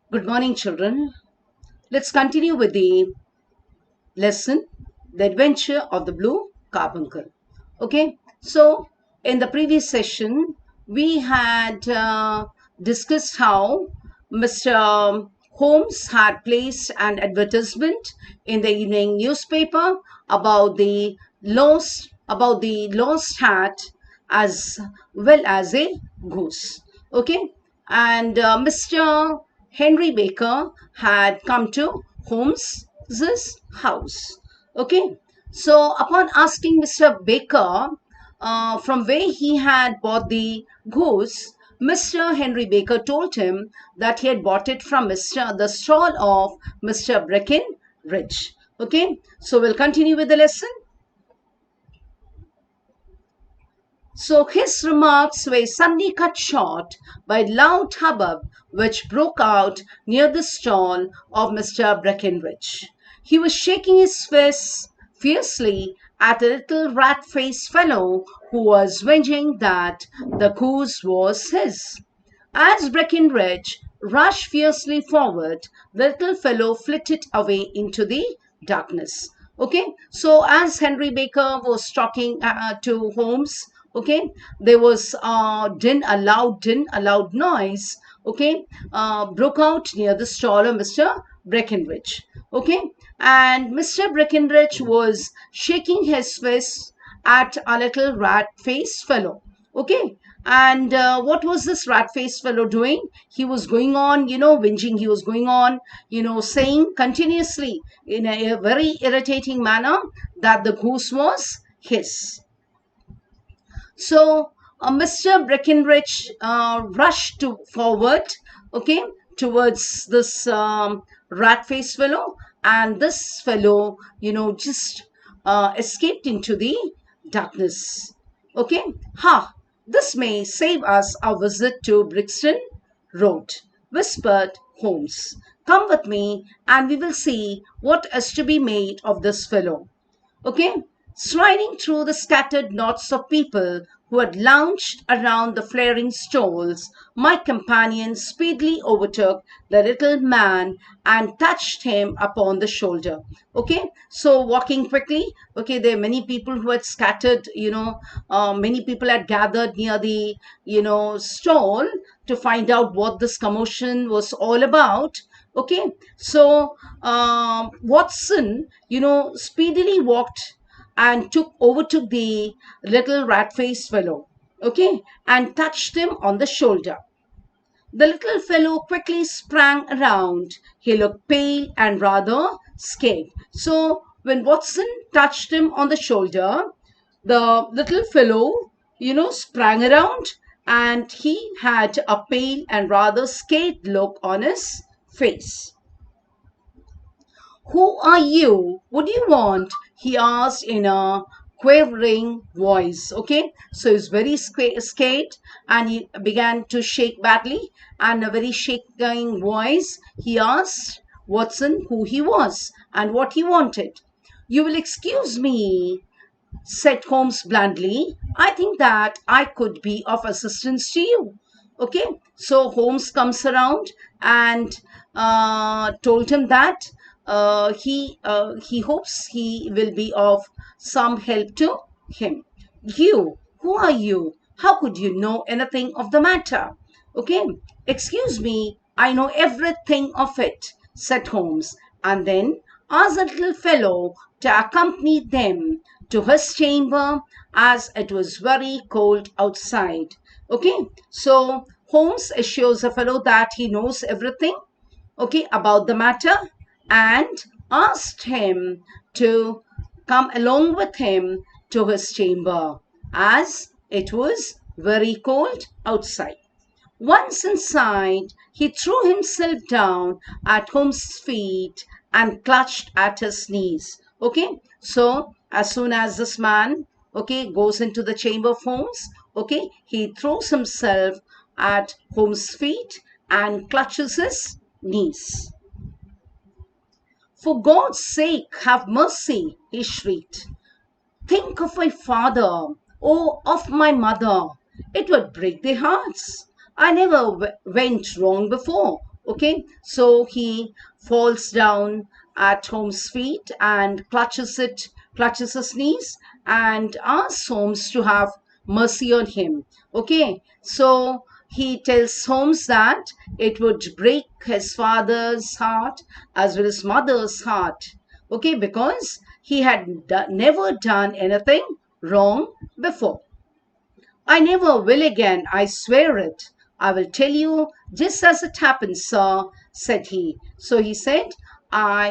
Good morning, children. Let's continue with the lesson, The Adventure of the Blue Carbuncle. Okay, so in the previous session, we had discussed how Mr. Holmes had placed an advertisement in the evening newspaper about the lost hat as well as a goose. Okay, and Mr. Henry Baker had come to Holmes's house. Okay, so upon asking Mr. Baker from where he had bought the goose, Mr. Henry Baker told him that he had bought it from the stall of Mr. Breckenridge. Okay, so we'll continue with the lesson. So his remarks were suddenly cut short by a loud hubbub which broke out near the stall of Mr. Breckenridge. He was shaking his fists fiercely at a little rat-faced fellow who was whinging that the goose was his. As Breckenridge rushed fiercely forward, the little fellow flitted away into the darkness. Okay, so as Henry Baker was talking to Holmes, okay, there was a loud noise, okay, broke out near the stall of Mr. Breckenridge. Okay, and Mr. Breckenridge was shaking his fist at a little rat-faced fellow. Okay, and what was this rat-faced fellow doing? He was going on, whinging. He was going on, saying continuously in a very irritating manner that the goose was his. So Mr. Breckenridge rushed forward, okay, towards this rat-faced fellow, and this fellow, just escaped into the darkness. Okay, this may save us our visit to Brixton Road, whispered Holmes. Come with me, and we will see what is to be made of this fellow. Okay, striding through the scattered knots of people who had lounged around the flaring stalls, my companion speedily overtook the little man and touched him upon the shoulder. Okay, so walking quickly, okay, there are many people who had scattered, many people had gathered near the, stall to find out what this commotion was all about. Okay, so Watson, speedily walked and overtook the little rat-faced fellow, okay, and touched him on the shoulder. The little fellow quickly sprang around. He looked pale and rather scared. So when Watson touched him on the shoulder, the little fellow, sprang around, and he had a pale and rather scared look on his face. Who are you? What do you want? He asked in a quavering voice. Okay, so he's very scared and he began to shake badly. And a very shaking voice, he asked Watson who he was and what he wanted. You will excuse me, said Holmes blandly. I think that I could be of assistance to you. Okay, so Holmes comes around and told him that he hopes he will be of some help to him. You, who are you? How could you know anything of the matter? Okay, excuse me, I know everything of it, said Holmes, and then asked the little fellow to accompany them to his chamber as it was very cold outside. Okay, so Holmes assures the fellow that he knows everything, okay, about the matter, and asked him to come along with him to his chamber as it was very cold outside. Once inside, he threw himself down at Holmes' feet and clutched at his knees. Okay, so as soon as this man, okay, goes into the chamber of Holmes, okay, he throws himself at Holmes' feet and clutches his knees. For God's sake, have mercy, he shrieked. Think of my father, oh, of my mother. It would break their hearts. I never went wrong before. Okay, so he falls down at Holmes' feet and clutches his knees and asks Holmes to have mercy on him. Okay, so he tells Holmes that it would break his father's heart as well as mother's heart. Okay, because he had never done anything wrong before. I never will again, I swear it. I will tell you just as it happened, sir, said he. So he said,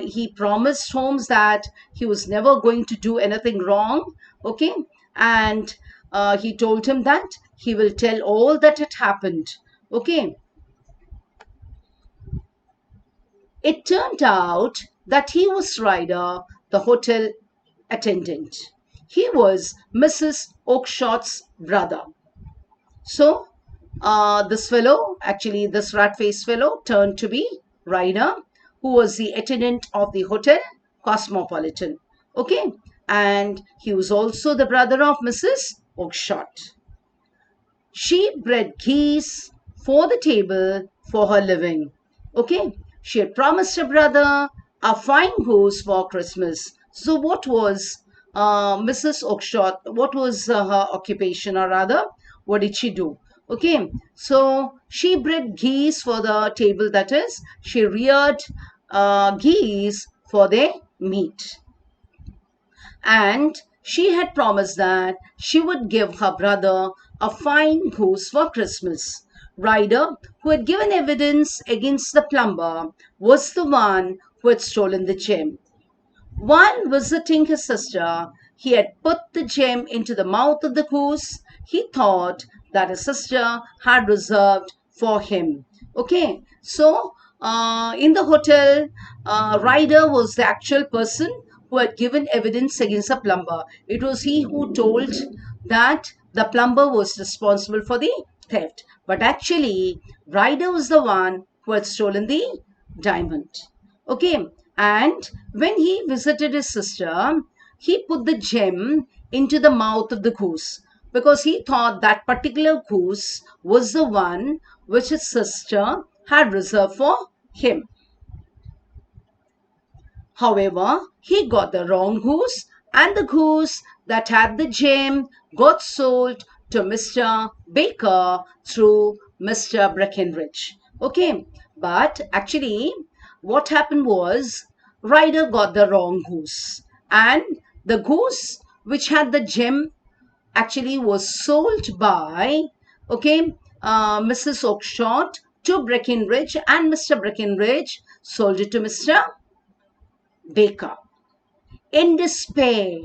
he promised Holmes that he was never going to do anything wrong, okay? And he told him that he will tell all that had happened, okay? It turned out that he was Ryder, the hotel attendant. He was Mrs. Oakshot's brother. So, this rat faced fellow, turned to be Ryder, who was the attendant of the hotel Cosmopolitan. Okay, and he was also the brother of Mrs. Oakshott. She bred geese for the table for her living. Okay, she had promised her brother a fine goose for Christmas. So, what was Mrs. Oakshott? What was her occupation, or rather, what did she do? Okay, so she bred geese for the table, that is, she reared geese for their meat. And she had promised that she would give her brother a fine goose for Christmas. Ryder, who had given evidence against the plumber, was the one who had stolen the gem. While visiting his sister, he had put the gem into the mouth of the goose he thought that his sister had reserved for him. Okay, so in the hotel, Ryder was the actual person who had given evidence against the plumber. It was he who told that the plumber was responsible for the theft. But actually, Ryder was the one who had stolen the diamond. Okay, and when he visited his sister, he put the gem into the mouth of the goose because he thought that particular goose was the one which his sister had reserved for him. However, he got the wrong goose, and the goose that had the gem got sold to Mr. Baker through Mr. Breckenridge. Okay, but actually, what happened was Ryder got the wrong goose, and the goose which had the gem actually was sold by Mrs. Oakshott to Breckenridge, and Mr. Breckenridge sold it to Mr. Baker. In despair,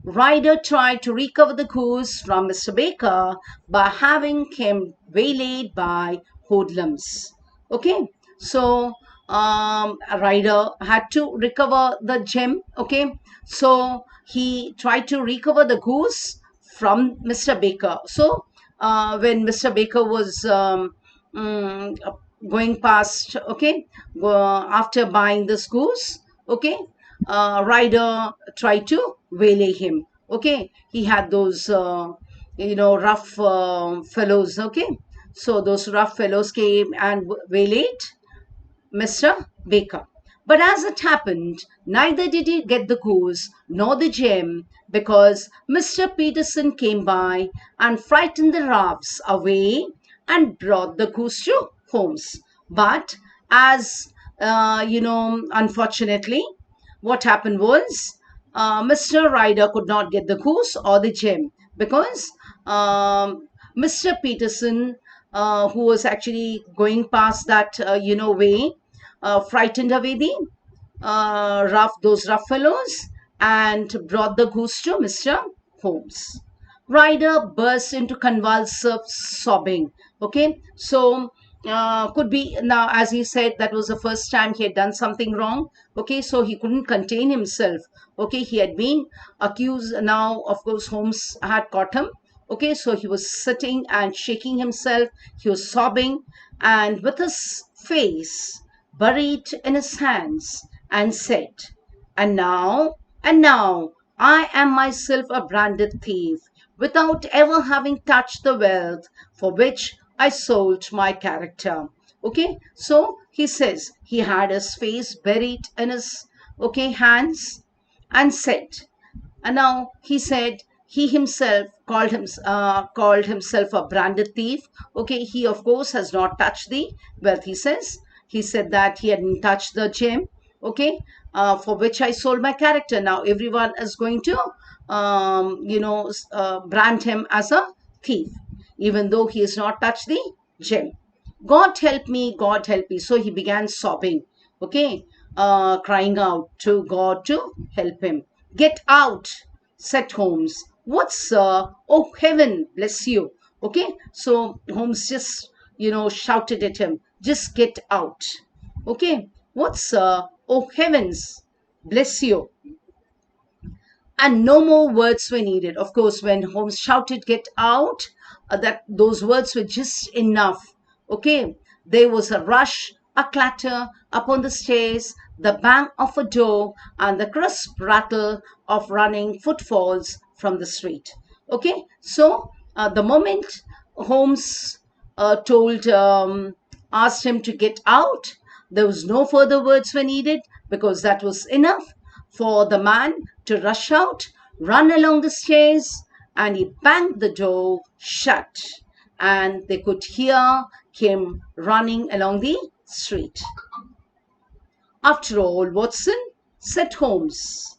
Ryder tried to recover the goose from Mr. Baker by having him waylaid by hoodlums. Okay, so Ryder had to recover the gem. Okay, so he tried to recover the goose from Mr. Baker. So when Mr. Baker was mm, going past, after buying this goose, okay, Ryder tried to waylay him. Okay, he had those rough fellows. Okay, so those rough fellows came and waylaid Mr. Baker. But as it happened, neither did he get the goose nor the gem because Mr. Peterson came by and frightened the roughs away and brought the goose to Holmes. But as unfortunately, what happened was Mr. Ryder could not get the goose or the gem because Mr. Peterson, who was actually going past that way, frightened away the those rough fellows and brought the goose to Mr. Holmes. Ryder burst into convulsive sobbing. Okay, so could be now, as he said, that was the first time he had done something wrong. Okay, so he couldn't contain himself. Okay, he had been accused. Now, of course, Holmes had caught him. Okay, so he was sitting and shaking himself. He was sobbing and with his face buried in his hands and said, and now, I am myself a branded thief without ever having touched the wealth for which I sold my character. Okay, so he says he had his face buried in his, okay, hands, and said, and now he said he himself called himself a branded thief. Okay, he of course has not touched the wealth. He said that he hadn't touched the gem. Okay, for which I sold my character. Now everyone is going to, brand him as a thief, even though he has not touched the gem. God help me, God help me. So he began sobbing. Okay, crying out to God to help him. Get out, said Holmes. What, sir? Oh, heaven bless you. Okay, so Holmes just, shouted at him, just get out. Okay, what, sir? Oh, heavens bless you. And no more words were needed. Of course, when Holmes shouted, get out, that those words were just enough. Okay, there was a rush, a clatter upon the stairs, the bang of a door, and the crisp rattle of running footfalls from the street. Okay, so the moment Holmes asked him to get out, there was no further words were needed, because that was enough for the man to rush out, run along the stairs, and he banged the door shut. And they could hear him running along the street. After all, Watson, said Holmes,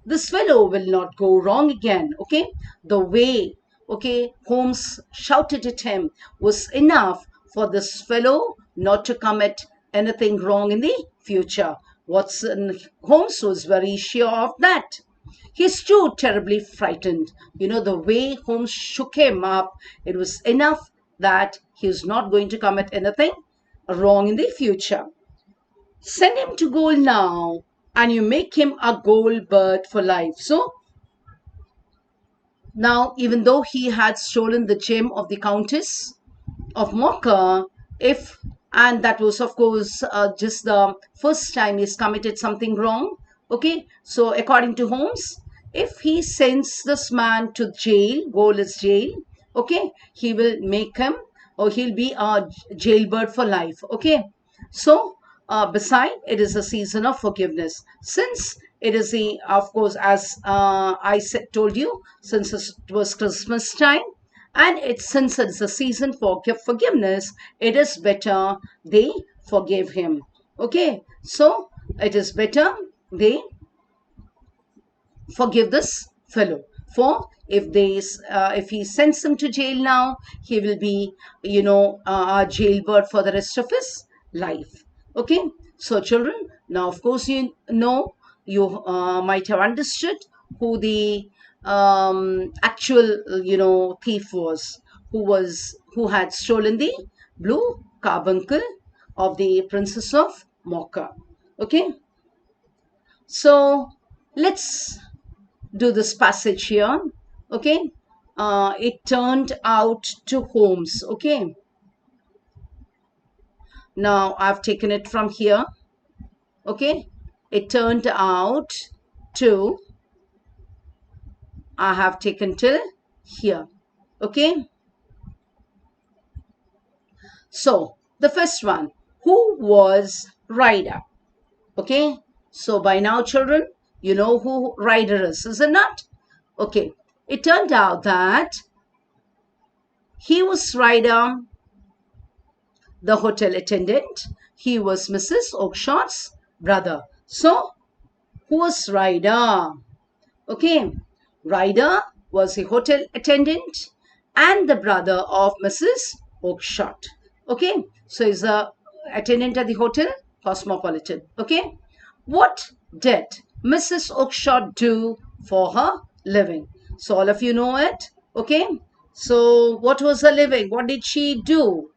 this fellow will not go wrong again. Okay, the way, okay, Holmes shouted at him was enough for this fellow not to commit anything wrong in the future. Watson Holmes was very sure of that. He's too terribly frightened. The way Holmes shook him up, it was enough that he was not going to commit anything wrong in the future. Send him to gaol now, and you make him a gaol bird for life. So now, even though he had stolen the gem of the Countess of Mocha, if and that was of course just the first time he's committed something wrong. Okay, so according to Holmes, if he sends this man to jail, gaol is jail. Okay, he will make him, or he'll be a jailbird for life. Okay, so beside, it is a season of forgiveness, since it is the, of course, as told you, since it was Christmas time, and since it's a season for forgiveness, it is better they forgive him. Okay, so it is better they forgive this fellow. For if he sends him to jail now, he will be, a jailbird for the rest of his life. Okay, so children, now of course you might have understood who the actual thief was, who had stolen the blue carbuncle of the Princess of Mocha. Okay, so let's do this passage here. Okay, it turned out to Holmes. Okay, now I've taken it from here. Okay, it turned out to, I have taken till here. Okay, so the first one, who was Ryder? Okay, so by now children, you know who Ryder is it not? Okay, it turned out that he was Ryder, the hotel attendant. He was Mrs. Oakshot's brother. So who was Ryder? Okay, Ryder was a hotel attendant and the brother of Mrs. Oakshott. Okay, so he's a attendant at the hotel Cosmopolitan. Okay, what did Mrs. Oakshott do for her living? So all of you know it. Okay, so what was her living? What did she do?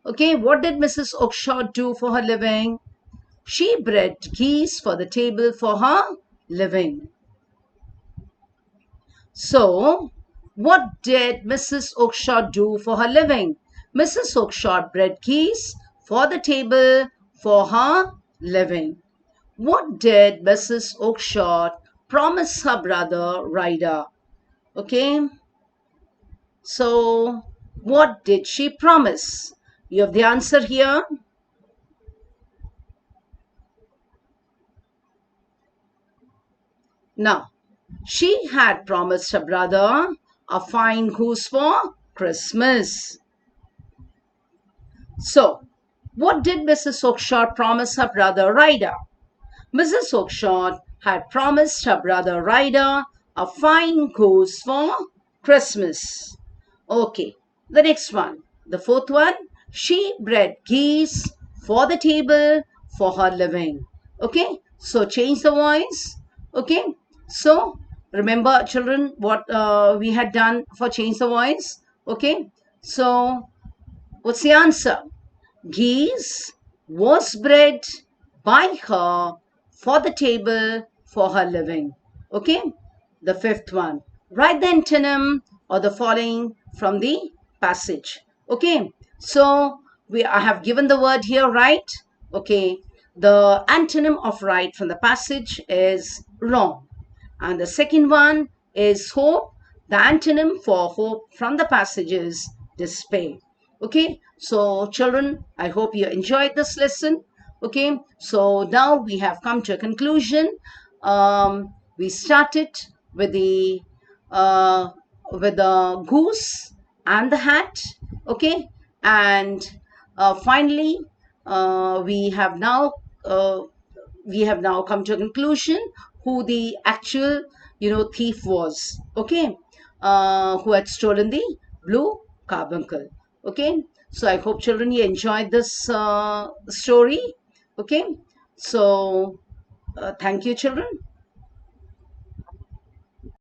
Okay, what did Mrs. Oakshott do for her living? She bred geese for the table for her living. So, what did Mrs. Oakshott do for her living? Mrs. Oakshott bred geese for the table for her living. What did Mrs. Oakshott promise her brother Ryder? Okay, so what did she promise? You have the answer here. Now, she had promised her brother a fine goose for Christmas. So, what did Mrs. Oakshott promise her brother Ryder? Mrs. Oakshott had promised her brother Ryder a fine goose for Christmas. Okay, the next one, the fourth one, she bred geese for the table for her living. Okay, so change the voice. Okay, so remember, children, what we had done for change the voice. Okay, so what's the answer? Geese was bred by her for the table for her living. Okay, the fifth one. Write the antonym or the following from the passage. Okay, so I have given the word here right. Okay, the antonym of right from the passage is wrong. And the second one is hope. The antonym for hope from the passage is despair. Okay, so children, I hope you enjoyed this lesson. Okay, so now we have come to a conclusion. We started with the uh, goose and the hat. Okay, and finally, uh, we have now come to a conclusion who the actual thief was. Okay, who had stolen the blue carbuncle. Okay, so I hope children you enjoyed this story. Okay, so thank you children.